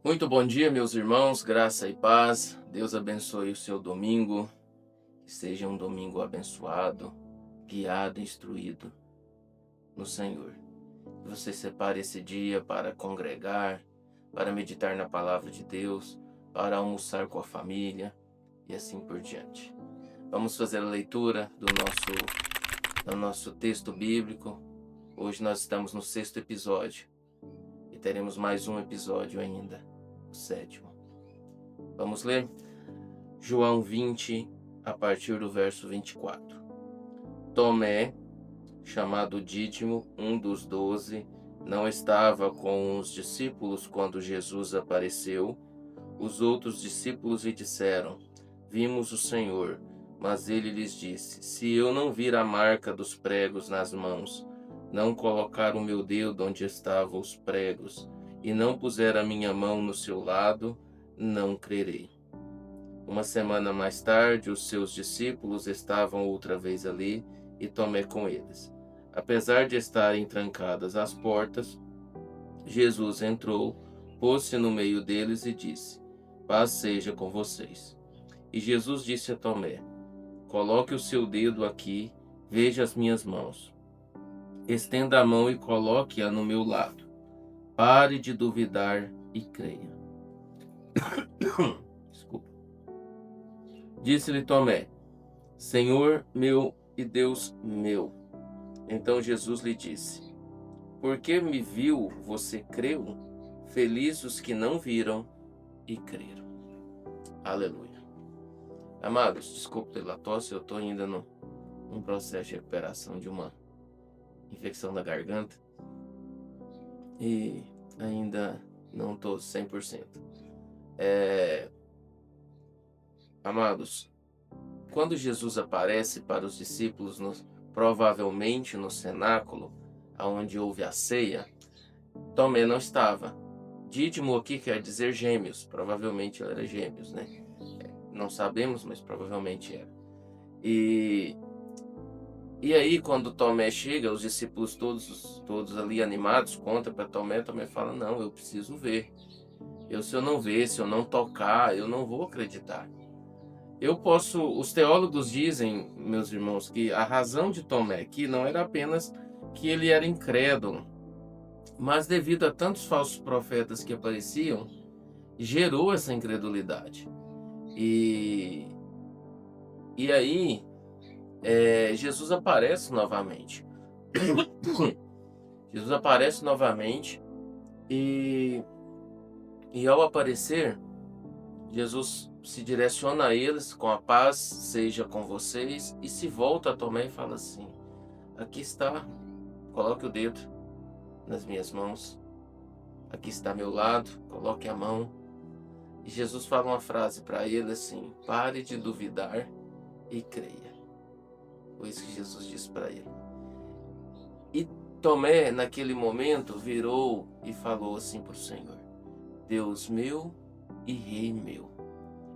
Muito bom dia, meus irmãos, graça e paz. Deus abençoe o seu domingo, que seja um domingo abençoado, guiado, instruído no Senhor. Que você separe esse dia para congregar, para meditar na palavra de Deus, para almoçar com a família e assim por diante. Vamos fazer a leitura do nosso texto bíblico. Hoje nós estamos no 6º episódio e teremos mais um episódio ainda, o 7º. Vamos ler? João 20, a partir do verso 24. Tomé, chamado Dídimo, um dos 12, não estava com os discípulos quando Jesus apareceu. Os outros discípulos lhe disseram: Vimos o Senhor. Mas ele lhes disse: Se eu não vir a marca dos pregos nas mãos, não colocar o meu dedo onde estavam os pregos, e não puser a minha mão no seu lado, não crerei. Uma semana mais tarde, os seus discípulos estavam outra vez ali e Tomé com eles. Apesar de estarem trancadas as portas, Jesus entrou, pôs-se no meio deles e disse: Paz seja com vocês. E Jesus disse a Tomé: Coloque o seu dedo aqui, veja as minhas mãos. Estenda a mão e coloque-a no meu lado. Pare de duvidar e creia. Desculpa. Disse-lhe Tomé: Senhor meu e Deus meu. Então Jesus lhe disse: Porque me viu, você creu? Felizes os que não viram e creram. Aleluia. Amados, desculpe pela tosse, eu estou ainda num processo de recuperação de uma infecção da garganta e ainda não estou 100%. Amados, quando Jesus aparece para os discípulos, provavelmente no cenáculo, onde houve a ceia, Tomé não estava. Dídimo aqui quer dizer gêmeos, provavelmente ele era gêmeos, né? Não sabemos, mas provavelmente era. E aí, quando Tomé chega, os discípulos todos ali animados, conta para Tomé, Tomé fala: Não, eu preciso ver. Se eu não ver, se eu não tocar, eu não vou acreditar. Os teólogos dizem, meus irmãos, que a razão de Tomé aqui não era apenas que ele era incrédulo, mas devido a tantos falsos profetas que apareciam, gerou essa incredulidade. E aí, Jesus aparece novamente. Jesus aparece novamente e ao aparecer, Jesus se direciona a eles com a paz seja com vocês e se volta a Tomé e fala assim: Aqui está, coloque o dedo nas minhas mãos, aqui está meu lado, coloque a mão. E Jesus fala uma frase para ele assim: Pare de duvidar e creia. Foi isso que Jesus disse para ele. E Tomé, naquele momento, virou e falou assim para o Senhor: Deus meu e Rei meu.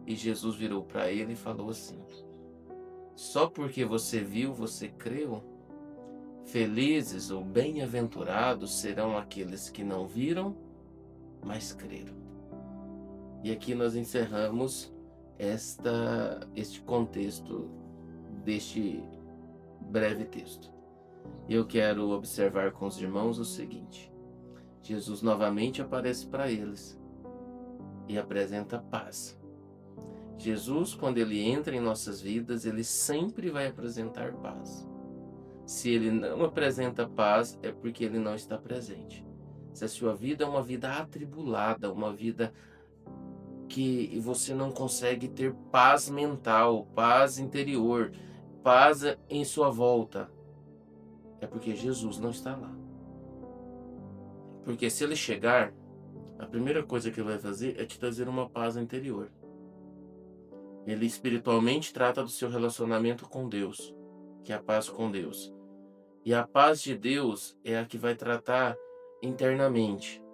E Jesus virou para ele e falou assim: Só porque você viu, você creu? Felizes ou bem-aventurados serão aqueles que não viram, mas creram. E aqui nós encerramos este contexto deste breve texto. Eu quero observar com os irmãos o seguinte: Jesus novamente aparece para eles e apresenta paz. Jesus, quando ele entra em nossas vidas, ele sempre vai apresentar paz. Se ele não apresenta paz, é porque ele não está presente. Se a sua vida é uma vida atribulada, uma vida que você não consegue ter paz mental, paz interior, paz em sua volta, é porque Jesus não está lá. Porque se ele chegar, a primeira coisa que ele vai fazer é te trazer uma paz interior. Ele espiritualmente trata do seu relacionamento com Deus, que é a paz com Deus. E a paz de Deus é a que vai tratar internamente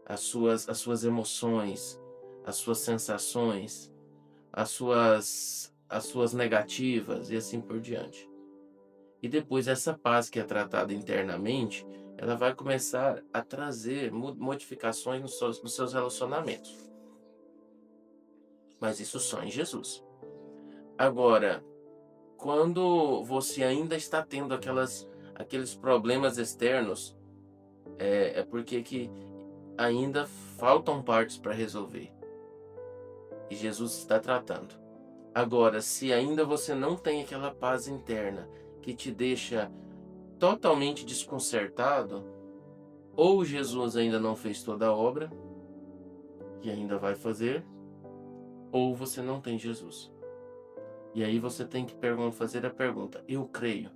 as suas emoções, as suas sensações, as suas negativas e assim por diante. E depois essa paz que é tratada internamente ela vai começar a trazer modificações nos seus relacionamentos. Mas isso só em Jesus. Agora, quando você ainda está tendo aqueles problemas externos, é porque que ainda faltam partes para resolver. E Jesus está tratando. Agora, se ainda você não tem aquela paz interna que te deixa totalmente desconcertado, ou Jesus ainda não fez toda a obra, que ainda vai fazer, ou você não tem Jesus. E aí você tem que fazer a pergunta: eu creio?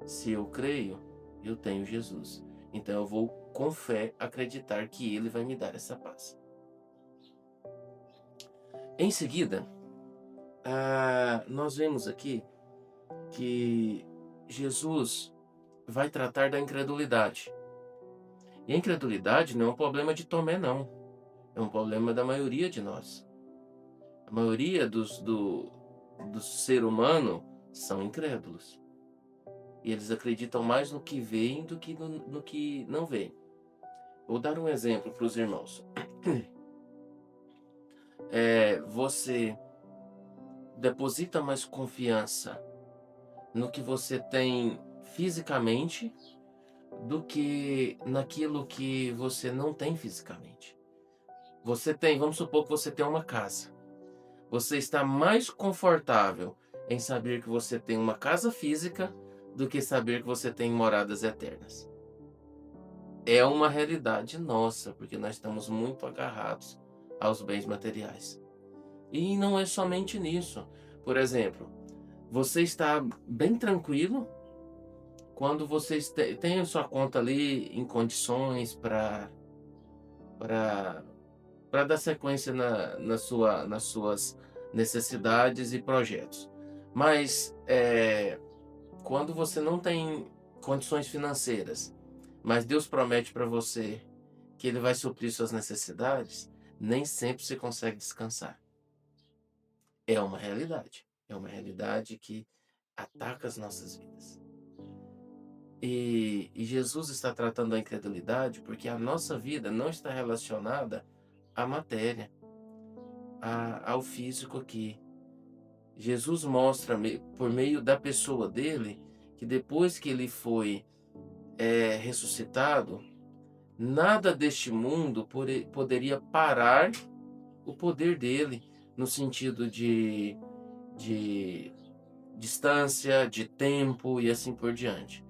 Se eu creio, eu tenho Jesus. Então eu vou com fé acreditar que Ele vai me dar essa paz. Em seguida, nós vemos aqui que Jesus vai tratar da incredulidade. E a incredulidade não é um problema de Tomé, não. É um problema da maioria de nós. A maioria do ser humano são incrédulos. E eles acreditam mais no que veem do que no que não veem. Vou dar um exemplo para os irmãos. Você deposita mais confiança no que você tem fisicamente do que naquilo que você não tem fisicamente. Vamos supor que você tem uma casa. Você está mais confortável em saber que você tem uma casa física do que saber que você tem moradas eternas. É uma realidade nossa, porque nós estamos muito agarrados aos bens materiais. E não é somente nisso. Por exemplo, você está bem tranquilo quando você tem a sua conta ali em condições para dar sequência nas suas necessidades e projetos. Mas quando você não tem condições financeiras, mas Deus promete para você que Ele vai suprir suas necessidades, nem sempre você consegue descansar. É uma realidade. É uma realidade que ataca as nossas vidas. E Jesus está tratando a incredulidade porque a nossa vida não está relacionada à matéria, ao físico aqui. Jesus mostra por meio da pessoa dele que depois que ele foi ressuscitado, nada deste mundo poderia parar o poder dele no sentido de distância, de tempo e assim por diante.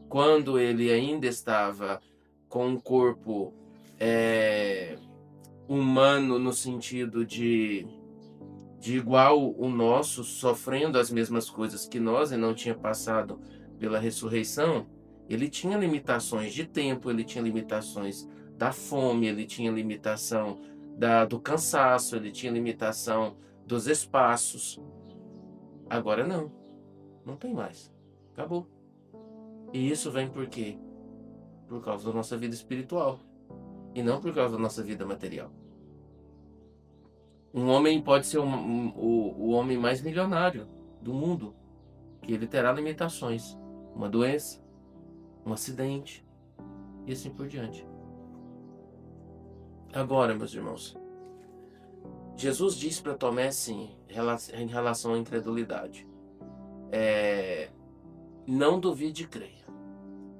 Quando ele ainda estava com um corpo humano no sentido de igual o nosso, sofrendo as mesmas coisas que nós e não tinha passado pela ressurreição, ele tinha limitações de tempo, ele tinha limitações da fome, ele tinha limitação do cansaço, ele tinha limitação dos espaços. Agora não tem mais. Acabou. E isso vem por quê? Por causa da nossa vida espiritual e não por causa da nossa vida material. Um homem pode ser o homem mais milionário do mundo, que ele terá limitações. Uma doença, um acidente e assim por diante. Agora, meus irmãos, Jesus disse para Tomé, sim, em relação à incredulidade. Não duvide e creia.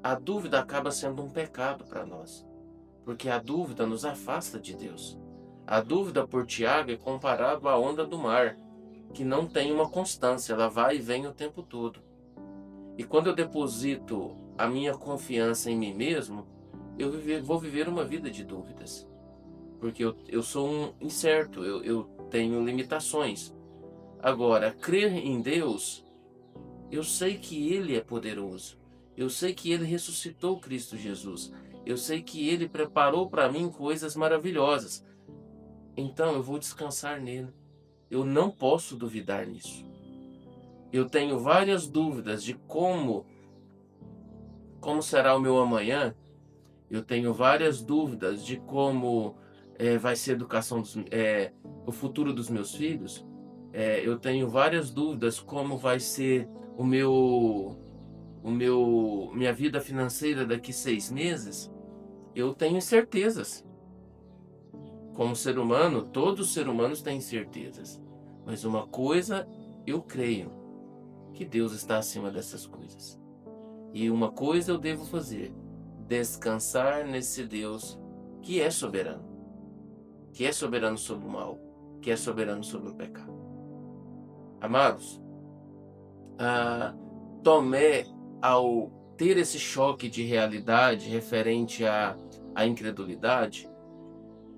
A dúvida acaba sendo um pecado para nós, porque a dúvida nos afasta de Deus. A dúvida por Tiago é comparado à onda do mar, que não tem uma constância, ela vai e vem o tempo todo. E quando eu deposito a minha confiança em mim mesmo, eu vou viver uma vida de dúvidas. Porque eu sou um incerto, eu tenho limitações. Agora, crer em Deus, eu sei que Ele é poderoso. Eu sei que Ele ressuscitou Cristo Jesus. Eu sei que Ele preparou para mim coisas maravilhosas. Então eu vou descansar nele. Eu não posso duvidar nisso. Eu tenho várias dúvidas de como será o meu amanhã. Eu tenho várias dúvidas de como vai ser a educação o futuro dos meus filhos. Eu tenho várias dúvidas como vai ser o meu minha vida financeira daqui 6 meses, eu tenho certezas. Como ser humano, todos os seres humanos têm certezas. Mas uma coisa eu creio, que Deus está acima dessas coisas. E uma coisa eu devo fazer: descansar nesse Deus que é soberano sobre o mal, que é soberano sobre o pecado. Amados, Tomé, ao ter esse choque de realidade referente à incredulidade,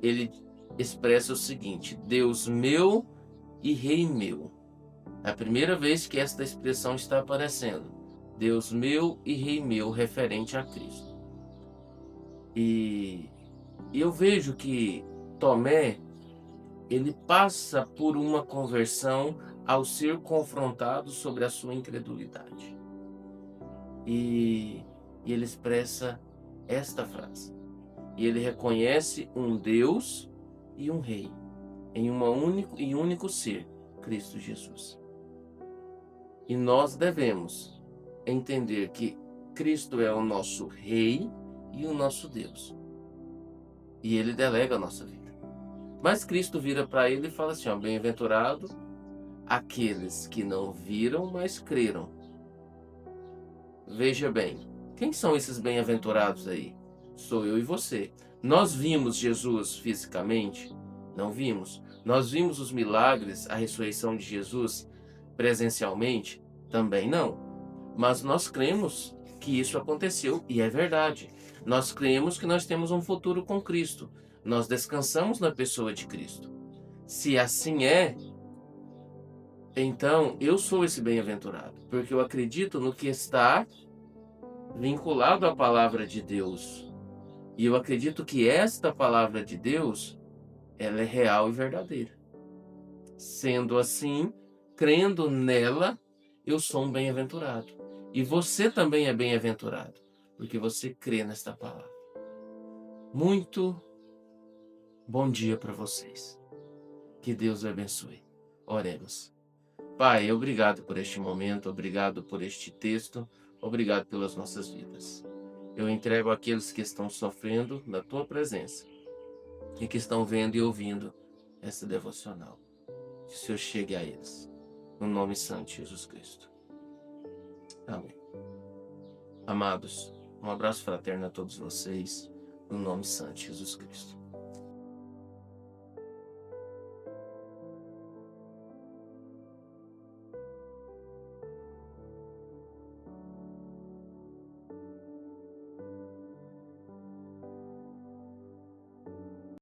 ele expressa o seguinte: Deus meu e Rei meu. É a primeira vez que esta expressão está aparecendo. Deus meu e Rei meu, referente a Cristo. E eu vejo que Tomé, ele passa por uma conversão ao ser confrontado sobre a sua incredulidade. E ele expressa esta frase. E ele reconhece um Deus e um Rei em um único ser, Cristo Jesus. E nós devemos entender que Cristo é o nosso Rei e o nosso Deus. E ele delega a nossa vida. Mas Cristo vira para ele e fala assim: bem-aventurado aqueles que não viram, mas creram. Veja bem, quem são esses bem-aventurados aí? Sou eu e você. Nós vimos Jesus fisicamente? Não vimos. Nós vimos os milagres, a ressurreição de Jesus presencialmente? Também não. Mas nós cremos que isso aconteceu e é verdade. Nós cremos que nós temos um futuro com Cristo. Nós descansamos na pessoa de Cristo. Se assim é, então eu sou esse bem-aventurado, porque eu acredito no que está vinculado à palavra de Deus. E eu acredito que esta palavra de Deus, ela é real e verdadeira. Sendo assim, crendo nela, eu sou um bem-aventurado. E você também é bem-aventurado, porque você crê nesta palavra. Muito bom dia para vocês. Que Deus os abençoe. Oremos. Pai, obrigado por este momento, obrigado por este texto, obrigado pelas nossas vidas. Eu entrego aqueles que estão sofrendo na tua presença e que estão vendo e ouvindo essa devocional. Que o Senhor chegue a eles. No nome santo de Jesus Cristo. Amém. Amados, um abraço fraterno a todos vocês, no nome santo de Jesus Cristo.